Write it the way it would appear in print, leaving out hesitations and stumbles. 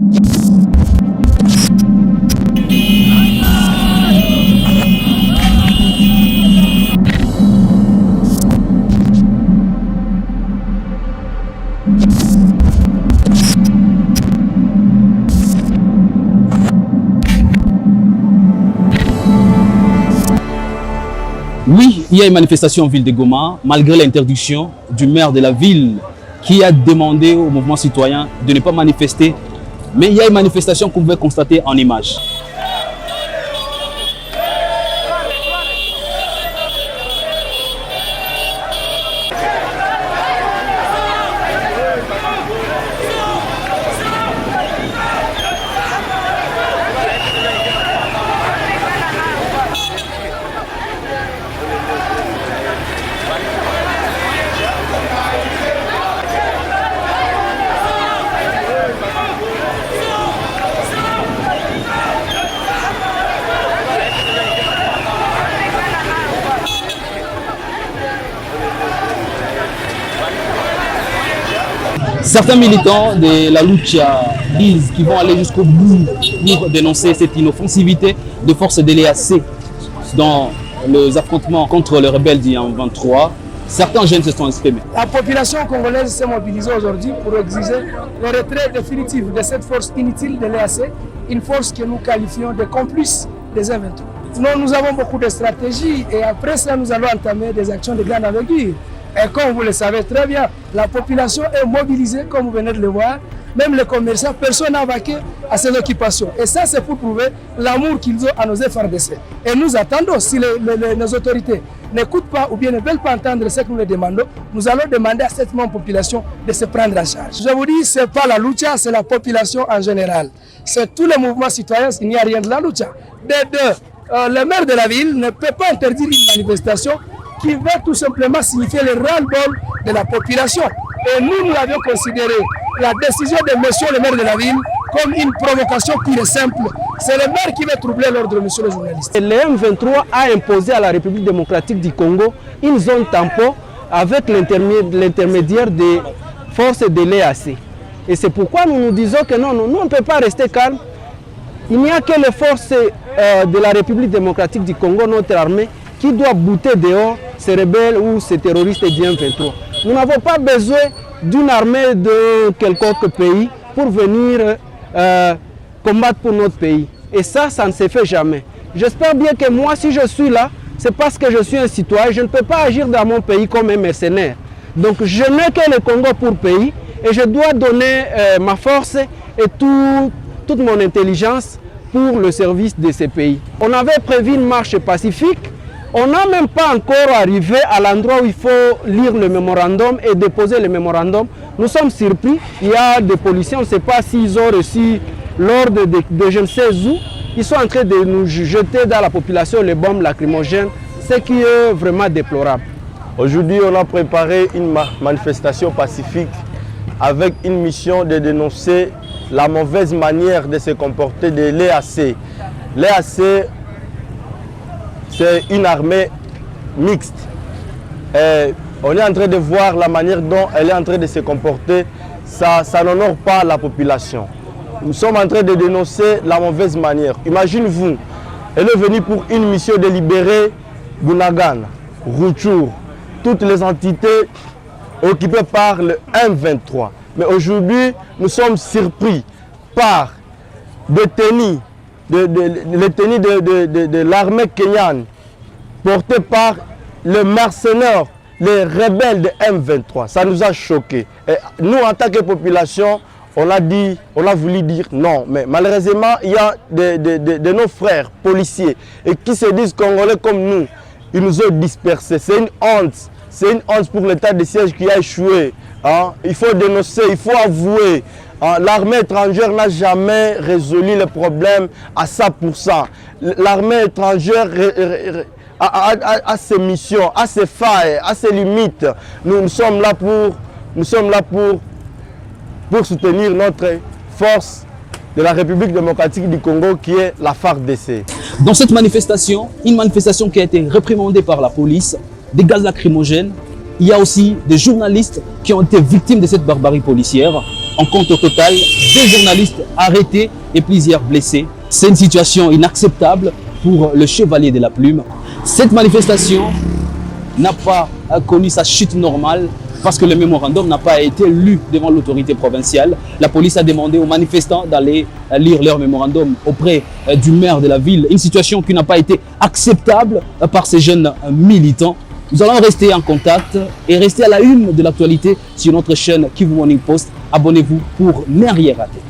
Oui, il y a une manifestation en ville de Goma, malgré l'interdiction du maire de la ville qui a demandé au mouvement citoyen de ne pas manifester. Mais il y a une manifestation qu'on pouvait constater en images. Certains militants de la lucha disent qu'ils vont aller jusqu'au bout pour dénoncer cette inoffensivité de forces de l'EAC dans les affrontements contre les rebelles d'Ian 23. Certains jeunes se sont exprimés. La population congolaise s'est mobilisée aujourd'hui pour exiger le retrait définitif de cette force inutile de l'EAC, une force que nous qualifions de complice des M23. Nous avons beaucoup de stratégies et après ça, nous allons entamer des actions de grande envergure. Et comme vous le savez très bien, la population est mobilisée, comme vous venez de le voir. Même les commerçants, personne n'a vaqué à ces occupations. Et ça, c'est pour prouver l'amour qu'ils ont à nos FARDC. Et nous attendons, si nos autorités n'écoutent pas ou bien ne veulent pas entendre ce que nous les demandons, nous allons demander à cette même population de se prendre en charge. Je vous dis, ce n'est pas la lucha, c'est la population en général. C'est tous les mouvements citoyens, il n'y a rien de la lucha. Le maire de la ville ne peut pas interdire une manifestation qui va tout simplement signifier le ras-le-bol de la population. Et nous avions considéré la décision de monsieur le maire de la ville comme une provocation pure et simple. C'est le maire qui veut troubler l'ordre, monsieur le journaliste. Le M23 a imposé à la République démocratique du Congo une zone tampon avec l'intermédiaire des forces de l'EAC. Et c'est pourquoi nous nous disons que non, nous on ne peut pas rester calme. Il n'y a que les forces de la République démocratique du Congo, notre armée, qui doit bouter dehors ces rebelles ou ces terroristes du M23. Nous n'avons pas besoin d'une armée de quelconque pays pour venir combattre pour notre pays. Et ça ne se fait jamais. J'espère bien que moi, si je suis là, c'est parce que je suis un citoyen. Je ne peux pas agir dans mon pays comme un mercenaire. Donc je n'ai que le Congo pour pays et je dois donner ma force et toute mon intelligence pour le service de ces pays. On avait prévu une marche pacifique. On n'a même pas encore arrivé à l'endroit où il faut lire le mémorandum et déposer le mémorandum. Nous sommes surpris. Il y a des policiers, on ne sait pas s'ils ont reçu l'ordre de je ne sais où. Ils sont en train de nous jeter dans la population les bombes lacrymogènes, ce qui est vraiment déplorable. Aujourd'hui, on a préparé une manifestation pacifique avec une mission de dénoncer la mauvaise manière de se comporter de l'EAC. L'EAC, c'est une armée mixte. Et on est en train de voir la manière dont elle est en train de se comporter. Ça n'honore pas la population. Nous sommes en train de dénoncer la mauvaise manière. Imaginez-vous, elle est venue pour une mission de libérer Bunagana, Rutshuru, toutes les entités occupées par le M23. Mais aujourd'hui, nous sommes surpris par des tenues de l'armée kenyane portée par les mercenaires, les rebelles de M23. Ça nous a choqués. Et nous, en tant que population, on a voulu dire non. Mais malheureusement, il y a de nos frères policiers et qui se disent congolais comme nous. Ils nous ont dispersés. C'est une honte. C'est une honte pour l'état de siège qui a échoué. Hein? Il faut dénoncer, il faut avouer. Hein? L'armée étrangère n'a jamais résolu le problème à 100%. L'armée étrangère a ses missions, a ses failles, a ses limites. Nous sommes là pour soutenir notre force de la République démocratique du Congo qui est la FARDC. Dans cette manifestation, une manifestation qui a été réprimandée par la police, des gaz lacrymogènes, il y a aussi des journalistes qui ont été victimes de cette barbarie policière. En compte au total, 2 journalistes arrêtés et plusieurs blessés. C'est une situation inacceptable pour le chevalier de la plume. Cette manifestation n'a pas connu sa chute normale parce que le mémorandum n'a pas été lu devant l'autorité provinciale. La police a demandé aux manifestants d'aller lire leur mémorandum auprès du maire de la ville. Une situation qui n'a pas été acceptable par ces jeunes militants. Nous allons rester en contact et rester à la une de l'actualité sur notre chaîne Kivu Morning Post. Abonnez-vous pour ne rien rater.